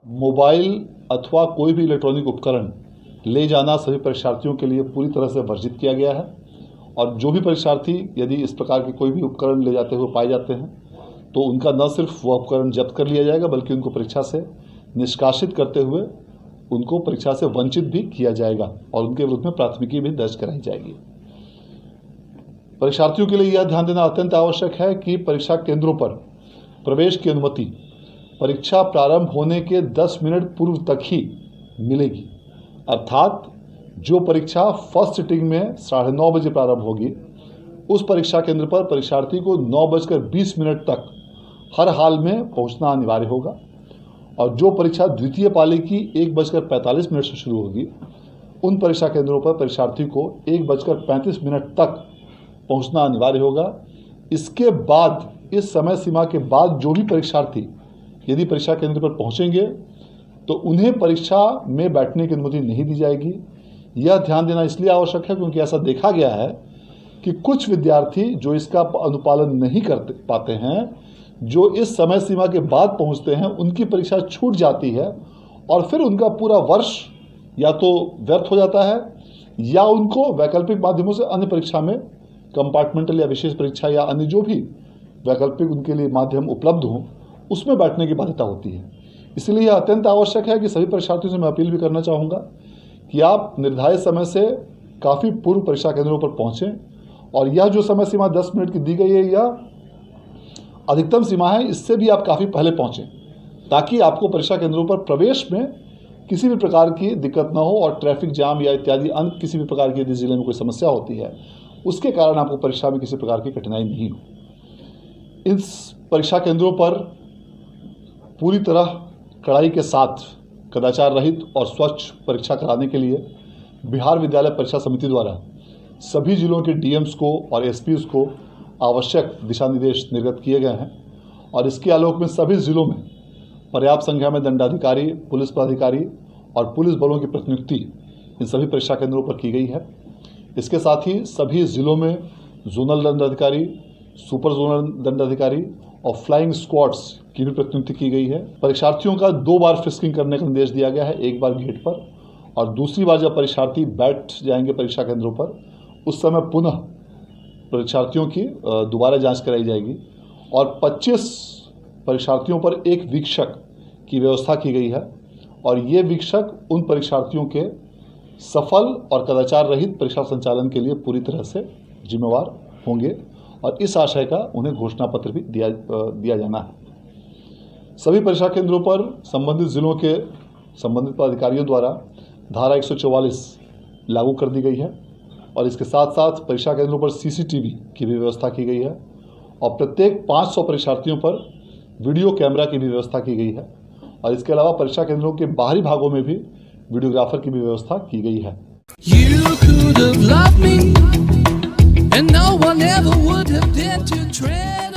Mobile अथवा कोई भी इलेक्ट्रॉनिक उपकरण ले जाना सभी परीक्षार्थियों के लिए पूरी तरह से वर्जित किया गया है और जो भी परीक्षार्थी यदि इस प्रकार के कोई भी उपकरण ले जाते हुए पाए जाते हैं तो उनका न सिर्फ वह उपकरण जब्त कर लिया जाएगा बल्कि उनको परीक्षा से निष्कासित करते हुए उनको परीक्षा से वंचित भी किया जाएगा और उनके विरुद्ध में प्राथमिकी भी दर्ज कराई जाएगी। परीक्षार्थियों के लिए यह ध्यान देना अत्यंत आवश्यक है कि परीक्षा केंद्रों पर प्रवेश की अनुमति परीक्षा प्रारंभ होने के 10 मिनट पूर्व तक ही मिलेगी, अर्थात जो परीक्षा फर्स्ट सिटिंग में 9:30 बजे प्रारंभ होगी उस परीक्षा केंद्र पर परीक्षार्थी को 9:20 तक हर हाल में पहुंचना अनिवार्य होगा और जो परीक्षा द्वितीय पाली की 1:45 से शुरू होगी उन परीक्षा केंद्रों पर परीक्षार्थी को 1:35 तक पहुंचना अनिवार्य होगा। इसके बाद इस समय सीमा के बाद जो भी परीक्षार्थी यदि परीक्षा केंद्र पर पहुंचेंगे तो उन्हें परीक्षा में बैठने की अनुमति नहीं दी जाएगी। यह ध्यान देना इसलिए आवश्यक है क्योंकि ऐसा देखा गया है कि कुछ विद्यार्थी जो इसका अनुपालन नहीं कर पाते हैं, जो इस समय सीमा के बाद पहुंचते हैं, उनकी परीक्षा छूट जाती है और फिर उनका पूरा वर्ष या तो व्यर्थ हो जाता है या उनको वैकल्पिक माध्यमों से अन्य परीक्षा में कंपार्टमेंटल या विशेष परीक्षा या अन्य जो भी वैकल्पिक उनके लिए माध्यम उपलब्ध हों उसमें बैठने की बाध्यता होती है। इसलिए यह अत्यंत आवश्यक है कि सभी परीक्षार्थियों से मैं अपील भी करना चाहूँगा कि आप निर्धारित समय से काफ़ी पूर्व परीक्षा केंद्रों पर पहुँचें और यह जो समय सीमा 10 मिनट की दी गई है यह अधिकतम सीमा है, इससे भी आप काफ़ी पहले पहुँचें ताकि आपको परीक्षा केंद्रों पर प्रवेश में किसी भी प्रकार की दिक्कत ना हो और ट्रैफिक जाम या इत्यादि अन्य किसी भी प्रकार की यदि जिले में कोई समस्या होती है उसके कारण आपको परीक्षा में किसी प्रकार की कठिनाई नहीं हो। इस परीक्षा केंद्रों पर पूरी तरह कड़ाई के साथ कदाचार रहित और स्वच्छ परीक्षा कराने के लिए बिहार विद्यालय परीक्षा समिति द्वारा सभी जिलों के डीएम्स को और एसपीज को आवश्यक दिशा निर्देश निर्गत किए गए हैं और इसके आलोक में सभी जिलों में पर्याप्त संख्या में दंडाधिकारी, पुलिस पदाधिकारी और पुलिस बलों की प्रतिनियुक्ति इन सभी परीक्षा केंद्रों पर की गई है। इसके साथ ही सभी जिलों में जोनल दंडाधिकारी, सुपर जोनल दंडाधिकारी और फ्लाइंग स्क्वाड्स की भी प्रतिनियुक्ति की गई है। परीक्षार्थियों का 2 बार फ्रिस्किंग करने का निर्देश दिया गया है, एक बार गेट पर और दूसरी बार जब परीक्षार्थी बैठ जाएंगे परीक्षा केंद्रों पर उस समय पुनः परीक्षार्थियों की दोबारा जांच कराई जाएगी और 25 परीक्षार्थियों पर एक वीक्षक की व्यवस्था की गई है और ये वीक्षक उन परीक्षार्थियों के सफल और कदाचार रहित परीक्षा संचालन के लिए पूरी तरह से जिम्मेवार होंगे और इस आशय का उन्हें घोषणा पत्र भी दिया जाना है। सभी परीक्षा केंद्रों पर संबंधित जिलों के संबंधित पदाधिकारियों द्वारा धारा 144 लागू कर दी गई है और इसके साथ साथ परीक्षा केंद्रों पर सीसीटीवी की भी व्यवस्था की गई है और प्रत्येक 500 परीक्षार्थियों पर वीडियो कैमरा की भी व्यवस्था की गई है और इसके अलावा परीक्षा केंद्रों के बाहरी भागों में भी वीडियोग्राफर की भी व्यवस्था की गई है। You could have loved me, and no one ever would have dared to tread